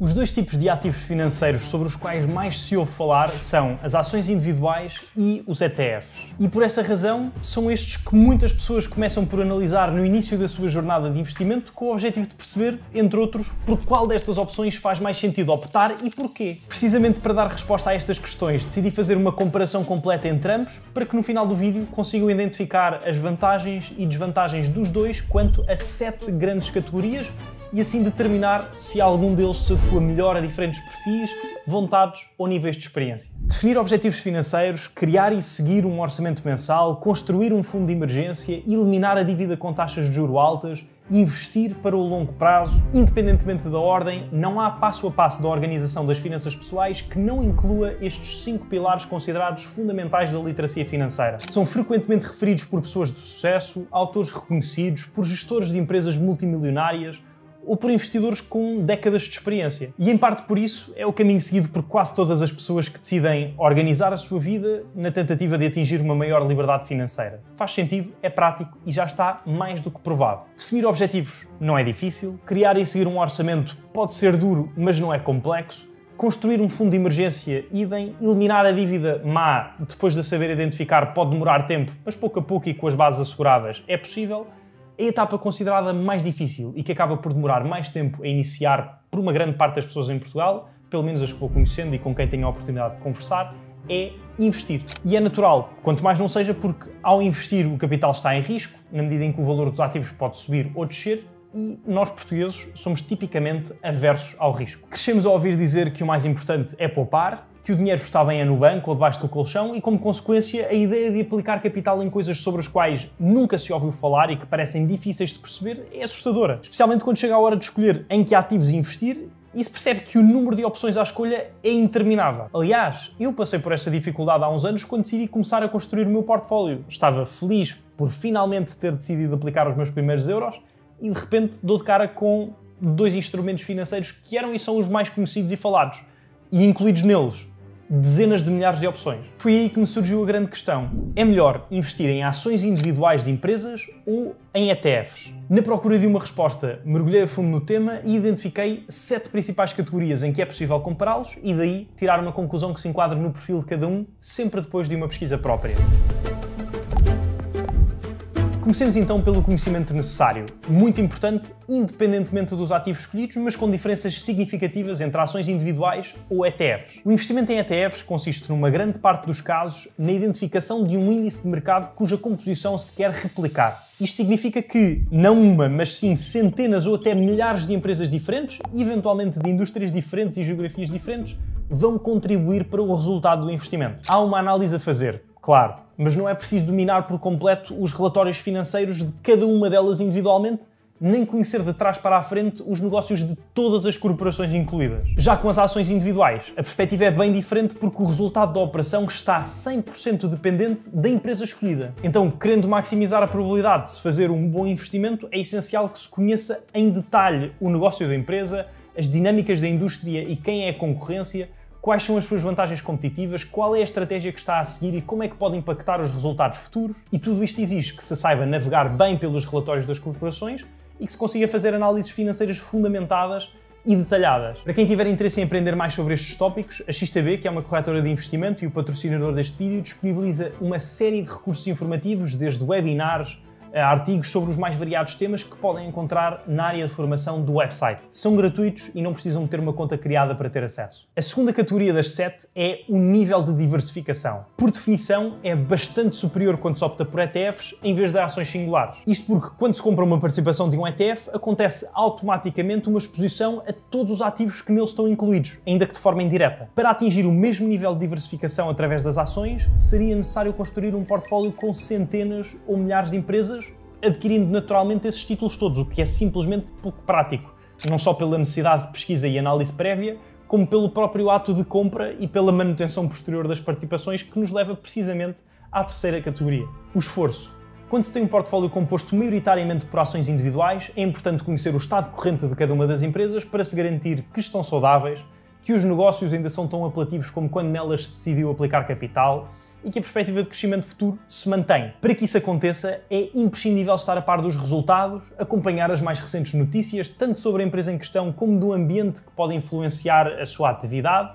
Os dois tipos de ativos financeiros sobre os quais mais se ouve falar são as ações individuais e os ETFs. E por essa razão, são estes que muitas pessoas começam por analisar no início da sua jornada de investimento com o objetivo de perceber, entre outros, por qual destas opções faz mais sentido optar e porquê. Precisamente para dar resposta a estas questões, decidi fazer uma comparação completa entre ambos para que no final do vídeo consigam identificar as vantagens e desvantagens dos dois quanto a 7 grandes categorias e assim determinar se algum deles se adequa melhor a diferentes perfis, vontades ou níveis de experiência. Definir objetivos financeiros, criar e seguir um orçamento mensal, construir um fundo de emergência, eliminar a dívida com taxas de juros altas, investir para o longo prazo, independentemente da ordem, não há passo a passo da organização das finanças pessoais que não inclua estes 5 pilares considerados fundamentais da literacia financeira. São frequentemente referidos por pessoas de sucesso, autores reconhecidos, por gestores de empresas multimilionárias, ou por investidores com décadas de experiência. E em parte por isso é o caminho seguido por quase todas as pessoas que decidem organizar a sua vida na tentativa de atingir uma maior liberdade financeira. Faz sentido, é prático e já está mais do que provado. Definir objetivos não é difícil, criar e seguir um orçamento pode ser duro, mas não é complexo, construir um fundo de emergência, idem, eliminar a dívida má depois de saber identificar pode demorar tempo, mas pouco a pouco e com as bases asseguradas é possível. A etapa considerada mais difícil e que acaba por demorar mais tempo a iniciar por uma grande parte das pessoas em Portugal, pelo menos as que vou conhecendo e com quem tenho a oportunidade de conversar, é investir. E é natural, quanto mais não seja porque ao investir o capital está em risco, na medida em que o valor dos ativos pode subir ou descer, e nós portugueses somos tipicamente aversos ao risco. Crescemos a ouvir dizer que o mais importante é poupar, que o dinheiro está bem no banco ou debaixo do colchão e, como consequência, a ideia de aplicar capital em coisas sobre as quais nunca se ouviu falar e que parecem difíceis de perceber é assustadora. Especialmente quando chega a hora de escolher em que ativos investir e se percebe que o número de opções à escolha é interminável. Aliás, eu passei por essa dificuldade há uns anos quando decidi começar a construir o meu portfólio. Estava feliz por finalmente ter decidido aplicar os meus primeiros euros e de repente dou de cara com 2 instrumentos financeiros que eram e são os mais conhecidos e falados, e incluídos neles dezenas de milhares de opções. Foi aí que me surgiu a grande questão. É melhor investir em ações individuais de empresas ou em ETFs? Na procura de uma resposta, mergulhei a fundo no tema e identifiquei 7 principais categorias em que é possível compará-los e daí tirar uma conclusão que se enquadre no perfil de cada um, sempre depois de uma pesquisa própria. Comecemos então pelo conhecimento necessário, muito importante independentemente dos ativos escolhidos, mas com diferenças significativas entre ações individuais ou ETFs. O investimento em ETFs consiste, numa grande parte dos casos, na identificação de um índice de mercado cuja composição se quer replicar. Isto significa que, não uma, mas sim centenas ou até milhares de empresas diferentes, eventualmente de indústrias diferentes e geografias diferentes, vão contribuir para o resultado do investimento. Há uma análise a fazer, claro, mas não é preciso dominar por completo os relatórios financeiros de cada uma delas individualmente, nem conhecer de trás para a frente os negócios de todas as corporações incluídas. Já com as ações individuais, a perspectiva é bem diferente porque o resultado da operação está 100% dependente da empresa escolhida. Então, querendo maximizar a probabilidade de se fazer um bom investimento, é essencial que se conheça em detalhe o negócio da empresa, as dinâmicas da indústria e quem é a concorrência, quais são as suas vantagens competitivas, qual é a estratégia que está a seguir e como é que pode impactar os resultados futuros. E tudo isto exige que se saiba navegar bem pelos relatórios das corporações e que se consiga fazer análises financeiras fundamentadas e detalhadas. Para quem tiver interesse em aprender mais sobre estes tópicos, a XTB, que é uma corretora de investimento e o patrocinador deste vídeo, disponibiliza uma série de recursos informativos, desde webinars a artigos sobre os mais variados temas que podem encontrar na área de formação do website. São gratuitos e não precisam ter uma conta criada para ter acesso. A segunda categoria das 7 é o nível de diversificação. Por definição, é bastante superior quando se opta por ETFs em vez de ações singulares. Isto porque, quando se compra uma participação de um ETF, acontece automaticamente uma exposição a todos os ativos que neles estão incluídos, ainda que de forma indireta. Para atingir o mesmo nível de diversificação através das ações, seria necessário construir um portfólio com centenas ou milhares de empresas, adquirindo naturalmente esses títulos todos, o que é simplesmente pouco prático, não só pela necessidade de pesquisa e análise prévia, como pelo próprio ato de compra e pela manutenção posterior das participações, que nos leva precisamente à terceira categoria, o esforço. Quando se tem um portfólio composto maioritariamente por ações individuais, é importante conhecer o estado corrente de cada uma das empresas para se garantir que estão saudáveis, que os negócios ainda são tão apelativos como quando nelas se decidiu aplicar capital e que a perspectiva de crescimento futuro se mantém. Para que isso aconteça, é imprescindível estar a par dos resultados, acompanhar as mais recentes notícias, tanto sobre a empresa em questão como do ambiente que pode influenciar a sua atividade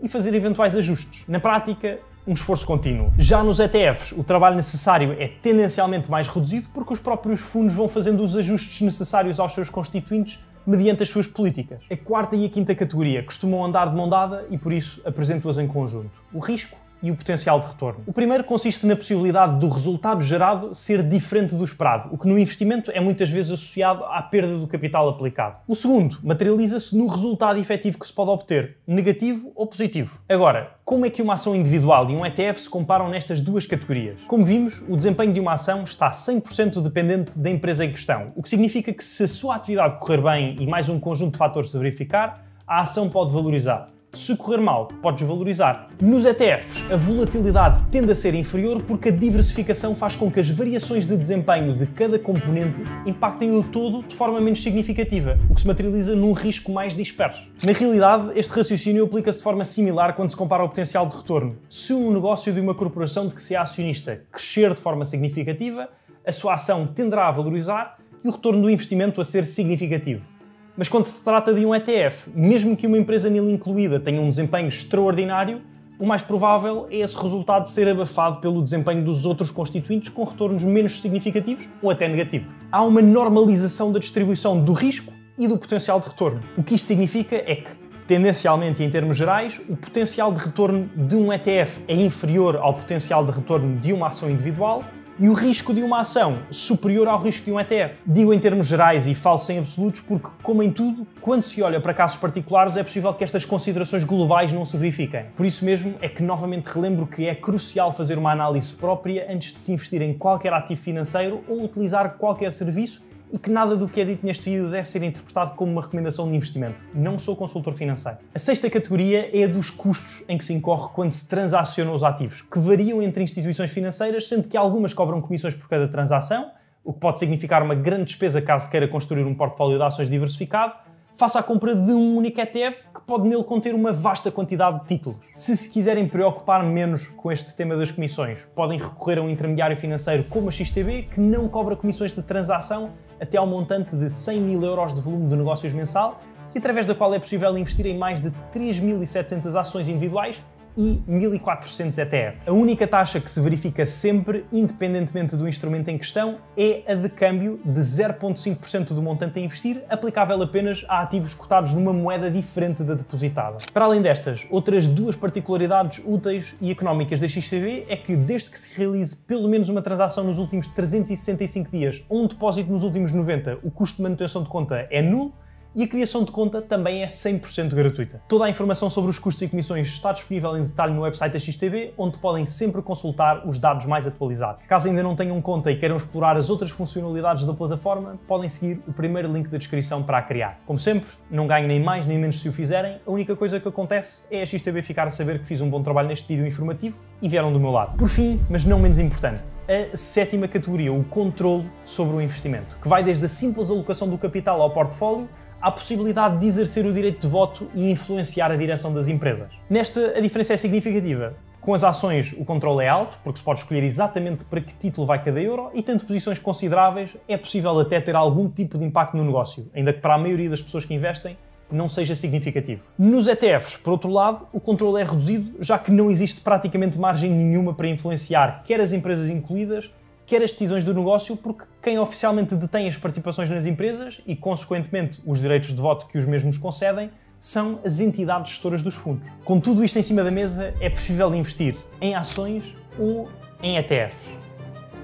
e fazer eventuais ajustes. Na prática, um esforço contínuo. Já nos ETFs, o trabalho necessário é tendencialmente mais reduzido porque os próprios fundos vão fazendo os ajustes necessários aos seus constituintes mediante as suas políticas. A quarta e a quinta categoria costumam andar de mão dada e por isso apresento-as em conjunto. O risco e o potencial de retorno. O primeiro consiste na possibilidade do resultado gerado ser diferente do esperado, o que no investimento é muitas vezes associado à perda do capital aplicado. O segundo materializa-se no resultado efetivo que se pode obter, negativo ou positivo. Agora, como é que uma ação individual e um ETF se comparam nestas duas categorias? Como vimos, o desempenho de uma ação está 100% dependente da empresa em questão, o que significa que se a sua atividade correr bem e mais um conjunto de fatores se verificar, a ação pode valorizar. Se correr mal, pode desvalorizar. Nos ETFs, a volatilidade tende a ser inferior porque a diversificação faz com que as variações de desempenho de cada componente impactem o todo de forma menos significativa, o que se materializa num risco mais disperso. Na realidade, este raciocínio aplica-se de forma similar quando se compara o potencial de retorno. Se um negócio de uma corporação de que se é acionista crescer de forma significativa, a sua ação tenderá a valorizar e o retorno do investimento a ser significativo. Mas quando se trata de um ETF, mesmo que uma empresa nele incluída tenha um desempenho extraordinário, o mais provável é esse resultado ser abafado pelo desempenho dos outros constituintes com retornos menos significativos ou até negativos. Há uma normalização da distribuição do risco e do potencial de retorno. O que isto significa é que, tendencialmente e em termos gerais, o potencial de retorno de um ETF é inferior ao potencial de retorno de uma ação individual, e o risco de uma ação superior ao risco de um ETF. Digo em termos gerais e falo sem absolutos porque, como em tudo, quando se olha para casos particulares é possível que estas considerações globais não se verifiquem. Por isso mesmo é que novamente relembro que é crucial fazer uma análise própria antes de se investir em qualquer ativo financeiro ou utilizar qualquer serviço e que nada do que é dito neste vídeo deve ser interpretado como uma recomendação de investimento. Não sou consultor financeiro. A sexta categoria é a dos custos em que se incorre quando se transaciona os ativos, que variam entre instituições financeiras, sendo que algumas cobram comissões por cada transação, o que pode significar uma grande despesa caso queira construir um portfólio de ações diversificado, face à compra de um único ETF que pode nele conter uma vasta quantidade de títulos. Se quiserem preocupar menos com este tema das comissões, podem recorrer a um intermediário financeiro como a XTB, que não cobra comissões de transação até ao montante de 100 mil euros de volume de negócios mensal e através da qual é possível investir em mais de 3.700 ações individuais e 1.400 ETF. A única taxa que se verifica sempre, independentemente do instrumento em questão, é a de câmbio de 0,5% do montante a investir, aplicável apenas a ativos cotados numa moeda diferente da depositada. Para além destas, outras duas particularidades úteis e económicas da XTB é que, desde que se realize pelo menos uma transação nos últimos 365 dias ou um depósito nos últimos 90, o custo de manutenção de conta é nulo, e a criação de conta também é 100% gratuita. Toda a informação sobre os custos e comissões está disponível em detalhe no website da XTB, onde podem sempre consultar os dados mais atualizados. Caso ainda não tenham conta e queiram explorar as outras funcionalidades da plataforma, podem seguir o primeiro link da descrição para a criar. Como sempre, não ganho nem mais nem menos se o fizerem, a única coisa que acontece é a XTB ficar a saber que fiz um bom trabalho neste vídeo informativo e vieram do meu lado. Por fim, mas não menos importante, a sétima categoria, o controle sobre o investimento, que vai desde a simples alocação do capital ao portfólio à possibilidade de exercer o direito de voto e influenciar a direção das empresas. Nesta, a diferença é significativa. Com as ações, o controle é alto, porque se pode escolher exatamente para que título vai cada euro, e tendo posições consideráveis, é possível até ter algum tipo de impacto no negócio, ainda que para a maioria das pessoas que investem não seja significativo. Nos ETFs, por outro lado, o controle é reduzido, já que não existe praticamente margem nenhuma para influenciar quer as empresas incluídas, quer as decisões do negócio, porque quem oficialmente detém as participações nas empresas e, consequentemente, os direitos de voto que os mesmos concedem, são as entidades gestoras dos fundos. Com tudo isto em cima da mesa, é possível investir em ações ou em ETFs?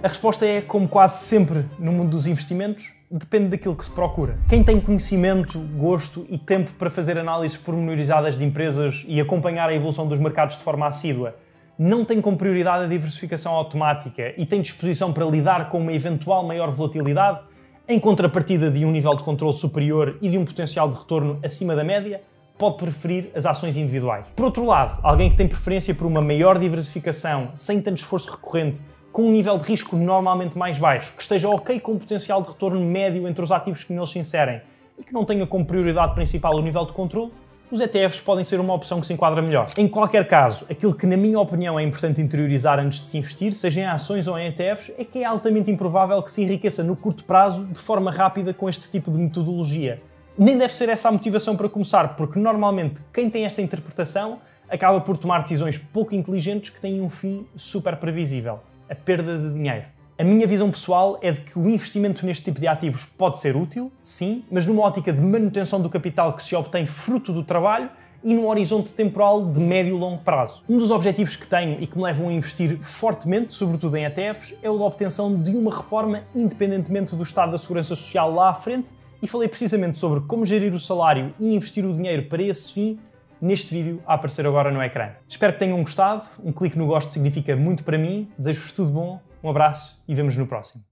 A resposta é, como quase sempre no mundo dos investimentos, depende daquilo que se procura. Quem tem conhecimento, gosto e tempo para fazer análises pormenorizadas de empresas e acompanhar a evolução dos mercados de forma assídua, não tem como prioridade a diversificação automática e tem disposição para lidar com uma eventual maior volatilidade, em contrapartida de um nível de controle superior e de um potencial de retorno acima da média, pode preferir as ações individuais. Por outro lado, alguém que tem preferência por uma maior diversificação, sem tanto esforço recorrente, com um nível de risco normalmente mais baixo, que esteja ok com um potencial de retorno médio entre os ativos que neles se inserem e que não tenha como prioridade principal o nível de controle, os ETFs podem ser uma opção que se enquadra melhor. Em qualquer caso, aquilo que na minha opinião é importante interiorizar antes de se investir, seja em ações ou em ETFs, é que é altamente improvável que se enriqueça no curto prazo de forma rápida com este tipo de metodologia. Nem deve ser essa a motivação para começar, porque normalmente quem tem esta interpretação acaba por tomar decisões pouco inteligentes que têm um fim super previsível: a perda de dinheiro. A minha visão pessoal é de que o investimento neste tipo de ativos pode ser útil, sim, mas numa ótica de manutenção do capital que se obtém fruto do trabalho e num horizonte temporal de médio e longo prazo. Um dos objetivos que tenho e que me levam a investir fortemente, sobretudo em ETFs, é o da obtenção de uma reforma independentemente do estado da segurança social lá à frente, e falei precisamente sobre como gerir o salário e investir o dinheiro para esse fim neste vídeo a aparecer agora no ecrã. Espero que tenham gostado, um clique no gosto significa muito para mim, desejo-vos tudo bom, um abraço e vemo-nos no próximo.